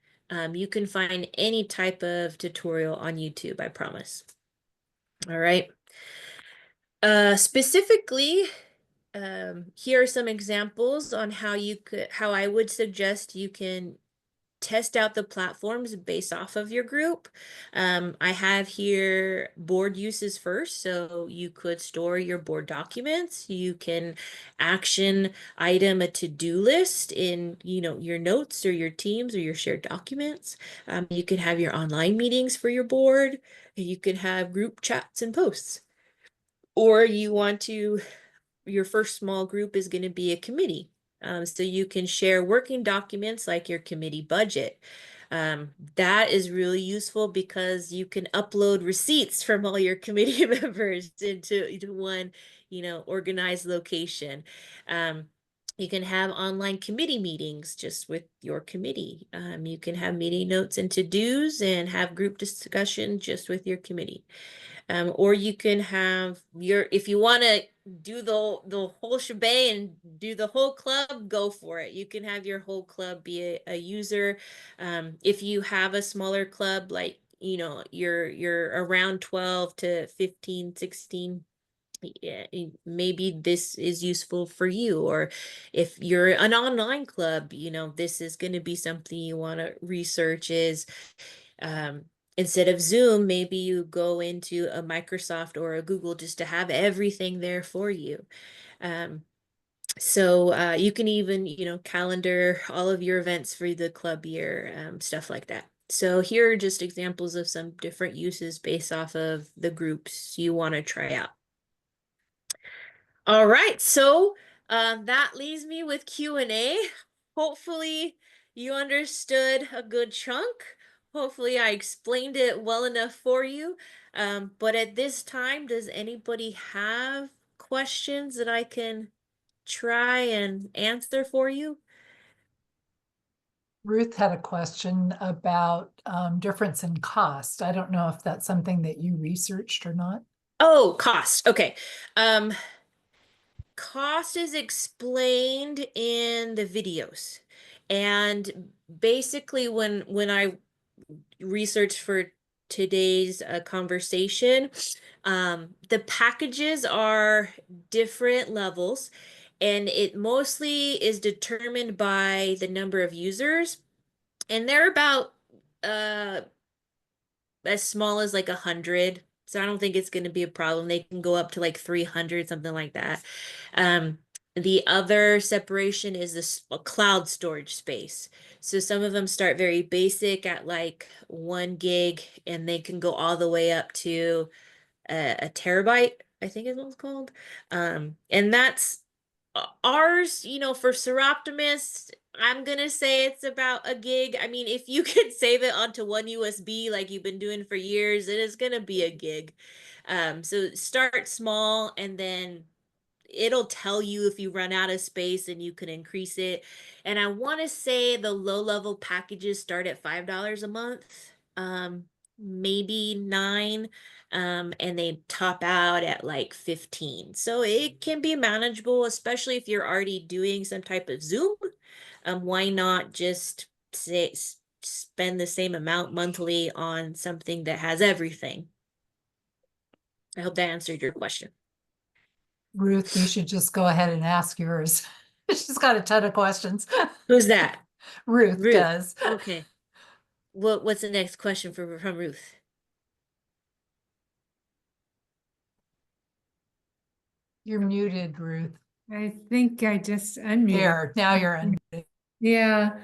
You can find any type of tutorial on YouTube, I promise. All right. Specifically, here are some examples on how I would suggest you can test out the platforms based off of your group. I have here board uses first. So you could store your board documents. You can action item a to-do list in, your notes or your teams or your shared documents. You can have your online meetings for your board. You can have group chats and posts. Or your first small group is going to be a committee. So you can share working documents like your committee budget. That is really useful because you can upload receipts from all your committee members into one, organized location. You can have online committee meetings just with your committee. You can have meeting notes and to-dos and have group discussion just with your committee. Or you can have if you want to do the whole shebang and do the whole club, go for it. You can have your whole club be a user. If you have a smaller club, like, you're around 12 to 15, 16, yeah, maybe this is useful for you. Or if you're an online club, this is going to be something you want to research is, instead of Zoom, maybe you go into a Microsoft or a Google just to have everything there for you. So you can even, calendar all of your events for the club year, stuff like that. So here are just examples of some different uses based off of the groups you want to try out. All right, so that leaves me with Q&A. Hopefully you understood a good chunk. Hopefully I explained it well enough for you. But at this time, does anybody have questions that I can try and answer for you? Ruth had a question about difference in cost. I don't know if that's something that you researched or not. Oh, cost. Okay. Cost is explained in the videos. And basically when I researched for today's conversation, the packages are different levels, and it mostly is determined by the number of users, and they're about as small as like 100. So I don't think it's going to be a problem. They can go up to like 300, something like that. The other separation is this cloud storage space. So some of them start very basic at like 1 gig, and they can go all the way up to a terabyte, I think is what it's called. And that's ours, for Seroptimus, I'm gonna say it's about a gig. I mean, if you can save it onto one USB like you've been doing for years, it is gonna be a gig. So start small, and then it'll tell you if you run out of space and you can increase it. And I want to say the low level packages start at $5 a month, maybe 9, and they top out at like 15. So it can be manageable, especially if you're already doing some type of Zoom. Why not just spend the same amount monthly on something that has everything? I hope that answered your question. Ruth, you should just go ahead and ask yours. She's got a ton of questions. Who's that? Ruth Ruth. does. Okay. What's the next question from Ruth? You're muted, Ruth. I think I just unmuted. There, now you're unmuted. Yeah.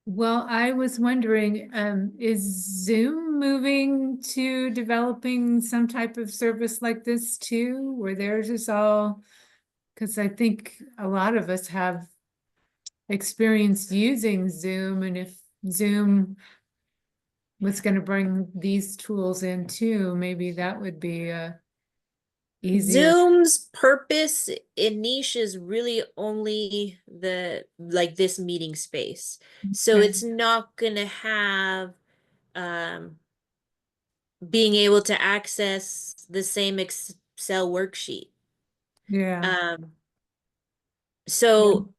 Well, I was wondering, is Zoom moving to developing some type of service like this too, where theirs is all, because I think a lot of us have experienced using Zoom, and if Zoom was going to bring these tools in too, maybe that would be easier. Zoom's purpose in niche is really only this meeting space. So Okay. it's not gonna have being able to access the same Excel worksheet. Yeah. So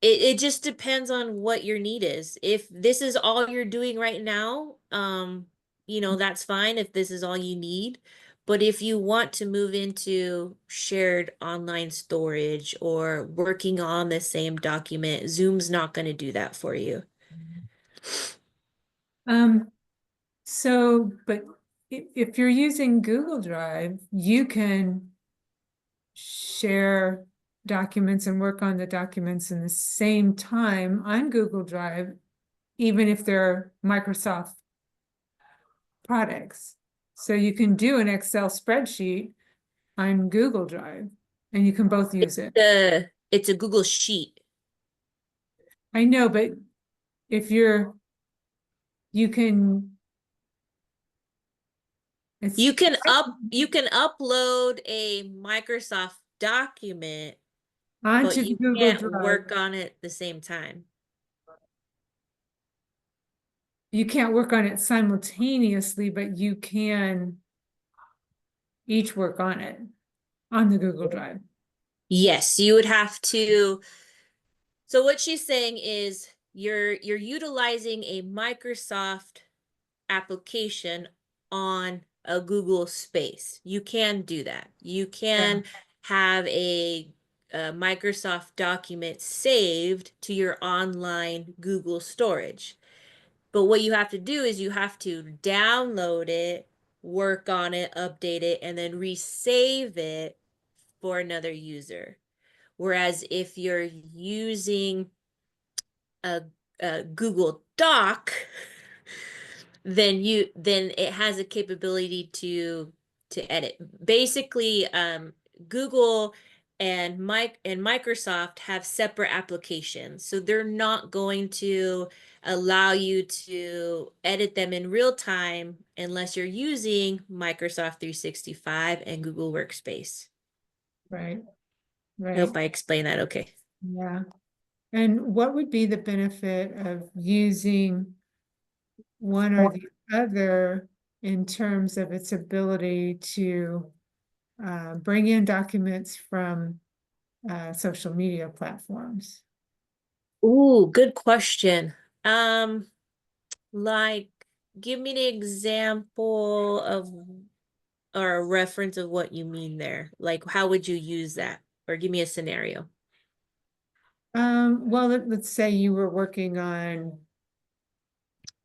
it just depends on what your need is. If this is all you're doing right now, that's fine if this is all you need. But if you want to move into shared online storage or working on the same document, Zoom's not going to do that for you. But if you're using Google Drive, you can share documents and work on the documents in the same time on Google Drive, even if they're Microsoft products. So you can do an Excel spreadsheet on Google Drive, and you can both use it. It's a Google Sheet. I know, but if you can You can upload a Microsoft document, but onto you Google can't Drive. work on it at the same time. You can't work on it simultaneously, but you can each work on it on the Google Drive. Yes, you would have to. So what she's saying is you're utilizing a Microsoft application on a Google space. You can do that. You can have a Microsoft document saved to your online Google storage. But what you have to do is you have to download it, work on it, update it, and then resave it for another user. Whereas if you're using a Google Doc, then it has a capability to edit. Basically, Google and Microsoft have separate applications, so they're not going to allow you to edit them in real time unless you're using Microsoft 365 and Google Workspace. Right. I Right. hope I explained that okay. Yeah. And what would be the benefit of using one or the other in terms of its ability to bring in documents from social media platforms? Ooh, good question. Like, give me an example of or a reference of what you mean there. Like, how would you use that? Or give me a scenario. Well, let's say you were working on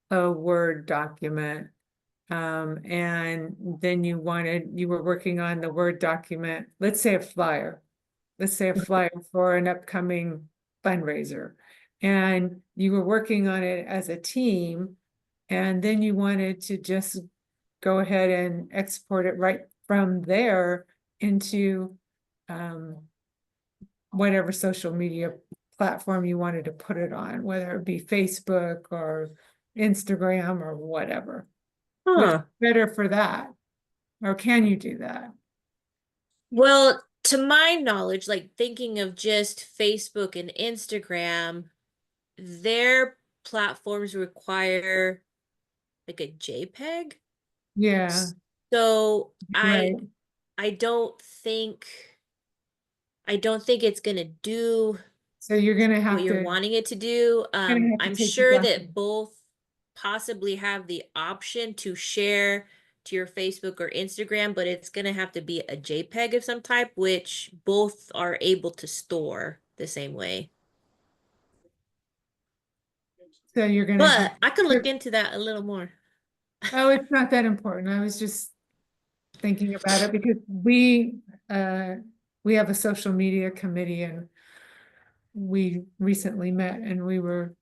a Word document, and then you were working on the Word document, let's say a flyer for an upcoming fundraiser. And you were working on it as a team, and then you wanted to just go ahead and export it right from there into whatever social media platform you wanted to put it on, whether it be Facebook or Instagram or whatever. What's Huh. better for that? Or can you do that? Well, to my knowledge, like thinking of just Facebook and Instagram, their platforms require like a JPEG. Yeah, So right. I don't think it's gonna do So you're gonna what have you're to, wanting it to do. I'm take the sure that document. both possibly have the option to share to your Facebook or Instagram, but it's gonna have to be a JPEG of some type, which both are able to store the same way. So you're gonna have, But I could look into that a little more. oh, it's not that important. I was just thinking about it because uh, we have a social media committee and we recently met and we were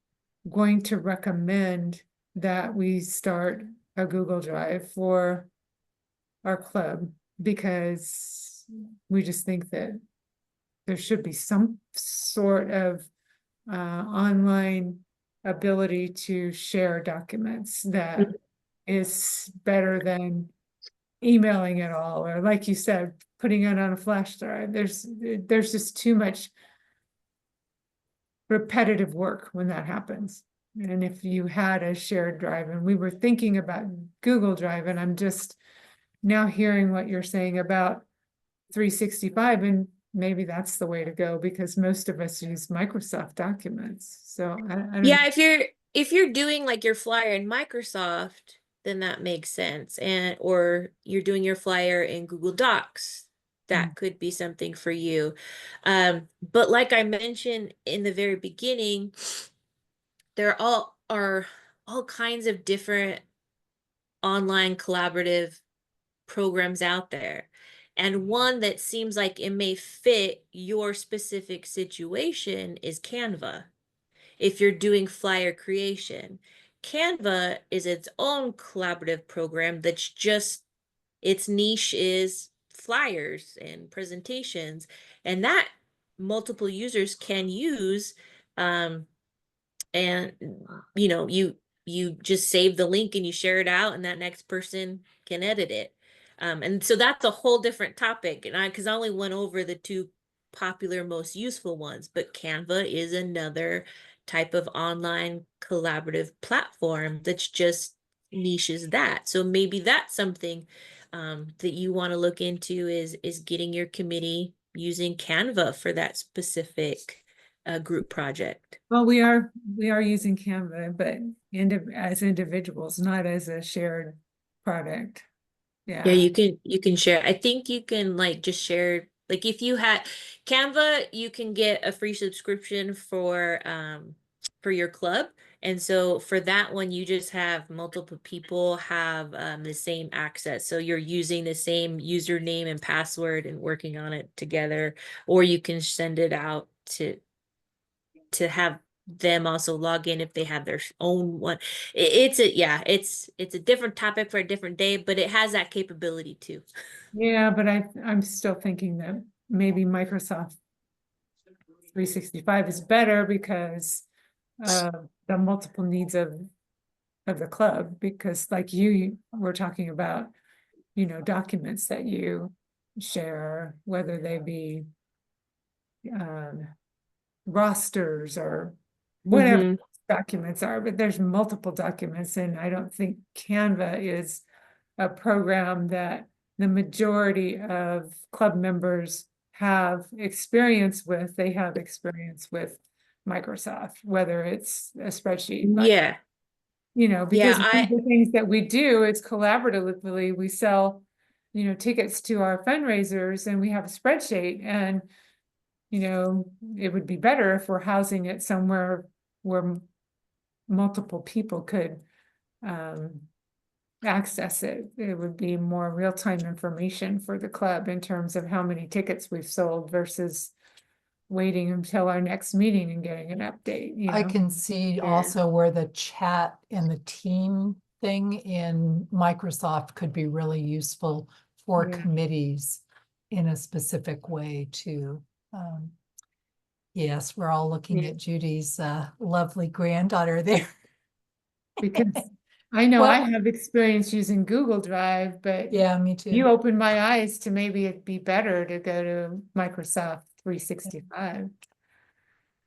going to recommend that we start a Google Drive for our club because we just think that there should be some sort of online ability to share documents that is better than emailing it all, or like you said, putting it on a flash drive. There's just too much repetitive work when that happens. And if you had a shared drive, and we were thinking about Google Drive, and I'm just now hearing what you're saying about 365, and maybe that's the way to go because most of us use Microsoft documents. So I don't know. Yeah, if you're doing like your flyer in Microsoft, then that makes sense. And or you're doing your flyer in Google Docs, that could be something for you. But like I mentioned in the very beginning, there are all kinds of different online collaborative programs out there. And one that seems like it may fit your specific situation is Canva. If you're doing flyer creation, Canva is its own collaborative program that's just its niche is flyers and presentations, and that multiple users can use. And you just save the link and you share it out, and that next person can edit it. And so that's a whole different topic, and because I only went over the two popular most useful ones, but Canva is another type of online collaborative platform that's just niches that. So maybe that's something that you want to look into is getting your committee using Canva for that specific group project. Well, we are using Canva, but as individuals, not as a shared product. Yeah, Yeah. you can share. I think you can like just share, like if you had Canva, you can get a free subscription for your club. And so for that one, you just have multiple people have the same access. So you're using the same username and password and working on it together, or you can send it out to have them also log in if they have their own one. It's a different topic for a different day, but it has that capability too. Yeah, but I'm still thinking that maybe Microsoft 365 is better because the multiple needs of the club, because like you were talking about, documents that you share, whether they be um, rosters or whatever Mm-hmm. documents are, but there's multiple documents, and I don't think Canva is a program that the majority of club members have experience with. They have experience with Microsoft, whether it's a spreadsheet, like, Yeah. because Yeah, one of the things that we do is collaboratively, we sell, tickets to our fundraisers, and we have a spreadsheet, and it would be better if we're housing it somewhere where multiple people could access it. It would be more real-time information for the club in terms of how many tickets we've sold versus waiting until our next meeting and getting an update, I can see Sure. also where the chat and the team thing in Microsoft could be really useful for Yeah. committees in a specific way too. Yes, we're all looking Yeah. at Judy's lovely granddaughter there. Because I know I Well, have experience using Google Drive, but yeah, me too. you opened my eyes to maybe it'd be better to go to Microsoft 365.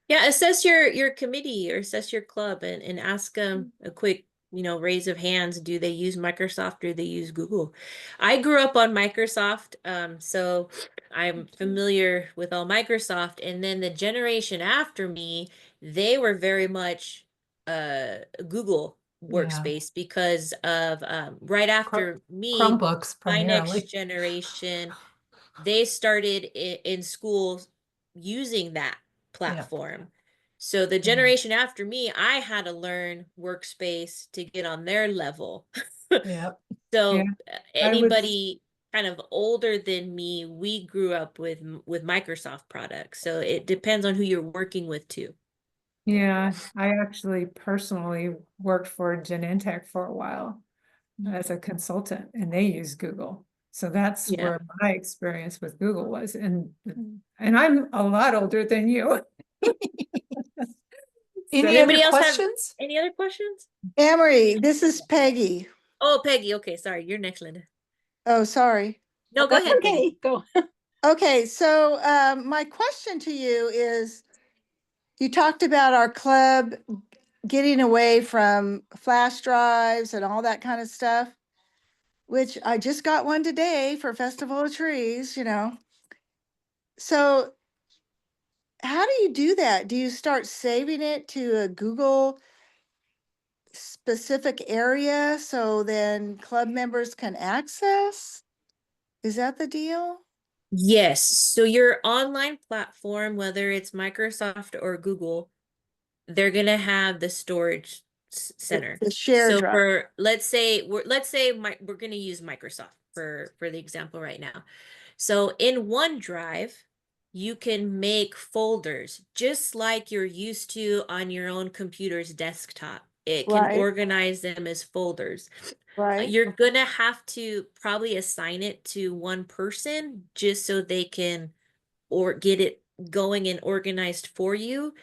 Yeah, assess your committee or assess your club and ask them a quick, raise of hands. Do they use Microsoft or they use Google? I grew up on Microsoft, so I'm familiar with all Microsoft. And then the generation after me, they were very much Google Yeah. workspace because of right after me, Chromebooks my next primarily. generation, they started in school using that Yeah, platform. So the generation after me, I had to learn workspace to get on their level. yeah, Yeah, So I was, anybody kind of older than me, we grew up with Microsoft products. So it depends on who you're working with too. yeah, I actually personally worked for Genentech for a while as a consultant, and they use Google. So that's Yeah. where my experience with Google was, and I'm a lot older than you. Any So, other Anybody else have questions? any other questions? Amory, this is Peggy. Oh, Peggy. Okay, sorry. You're next, Linda. Oh, sorry. No, go That's ahead, Peggy. okay. Go. Okay, so my question to you is, you talked about our club getting away from flash drives and all that kind of stuff, which I just got one today for Festival of Trees, you know. So how do you do that? Do you start saving it to a Google specific area so then club members can access? Is that the deal? Yes. So your online platform, whether it's Microsoft or Google, they're gonna have the storage center. The share So drive. for let's say we're gonna use Microsoft for the example right now. So in OneDrive, you can make folders just like you're used to on your own computer's desktop. It can Right, organize them as folders. right. You're gonna have to probably assign it to one person just so they can or get it going and organized for you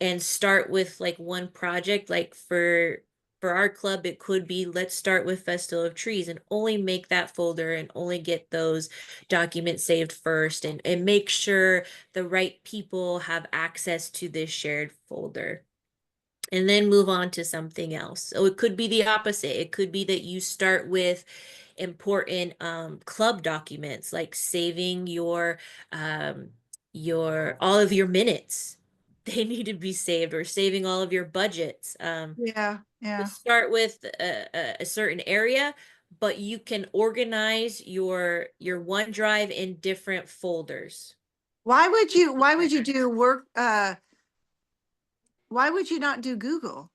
and start with like one project. Like for our club, it could be let's start with Festival of Trees and only make that folder and only get those documents saved first and make sure the right people have access to this shared folder and then move on to something else. So it could be the opposite. It could be that you start with important club documents like saving your all of your minutes. They need to be saved or saving all of your budgets. Yeah, yeah. Start with a certain area, but you can organize your OneDrive in different folders. Why would you do work, why would you not do Google?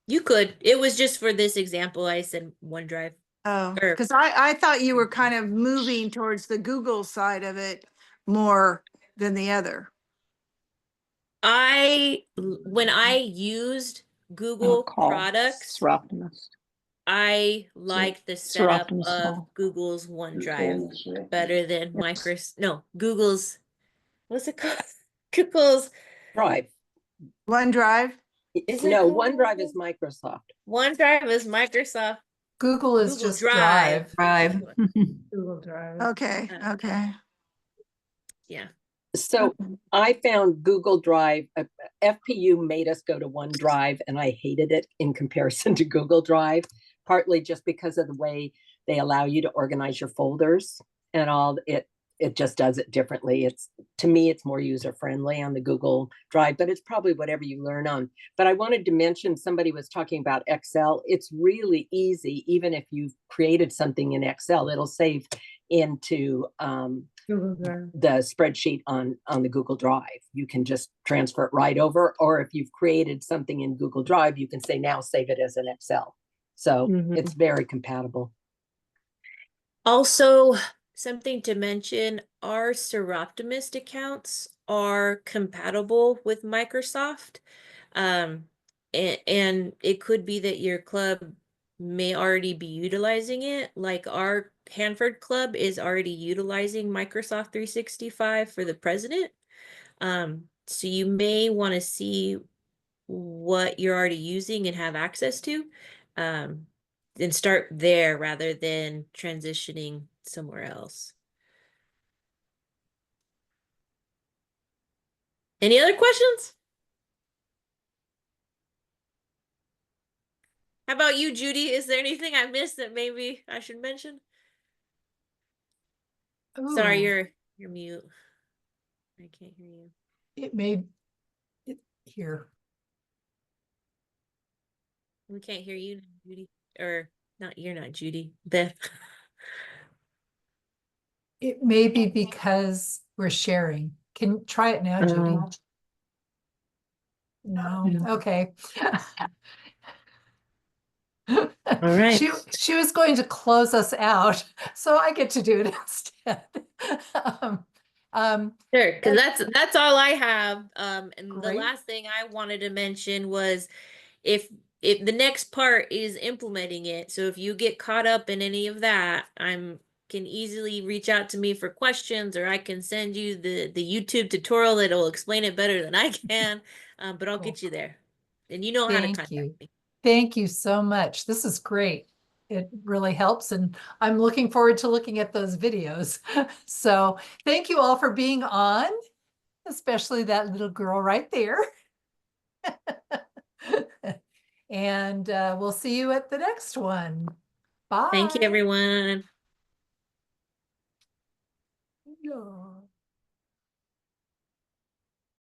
You could. It was just for this example. I said OneDrive. Oh, Or because I thought you were kind of moving towards the Google side of it more than the other. when I used Google products, Optimist. I liked the setup Optimus of Small. Google's OneDrive better than Google's, what's it called? Google's, Drive. OneDrive, is it No, called? OneDrive is Microsoft. OneDrive is Microsoft. Google is Google just Drive. Drive. Google Drive. okay, Uh, okay. Yeah. So I found Google Drive, FPU made us go to OneDrive, and I hated it in comparison to Google Drive, partly just because of the way they allow you to organize your folders and all. It just does it differently. To me, it's more user friendly on the Google Drive, but it's probably whatever you learn on. But I wanted to mention, somebody was talking about Excel. It's really easy. Even if you've created something in Excel, it'll save into Google Drive. the spreadsheet on the Google Drive. You can just transfer it right over, or if you've created something in Google Drive, you can say now save it as an Excel. So it's very compatible. Also, something to mention, our Seroptimist accounts are compatible with Microsoft. And it could be that your club may already be utilizing it. Like our Hanford club is already utilizing Microsoft 365 for the president. So you may want to see what you're already using and have access to, and start there rather than transitioning somewhere else. Any other questions? How about you, Judy? Is there anything I missed that maybe I should mention? Sorry, Ooh, you're mute. I can't hear you. it may, here. We can't hear you, Judy. Or not, you're not Judy. Beth. It may be because we're sharing. Can try it now, Judy. No, okay. All right. She was going to close us out, so I get to do it instead. Sure, because that's all I have. And the Great. last thing I wanted to mention was if the next part is implementing it. So if you get caught up in any of that, can easily reach out to me for questions, or I can send you the YouTube tutorial that'll explain it better than I can. But I'll Cool. get you there, and you know how to Thank contact you. me. Thank you so much. This is great. It really helps, and I'm looking forward to looking at those videos. So thank you all for being on, especially that little girl right there. And we'll see you at the next one. Bye. Thank you, everyone. Yeah.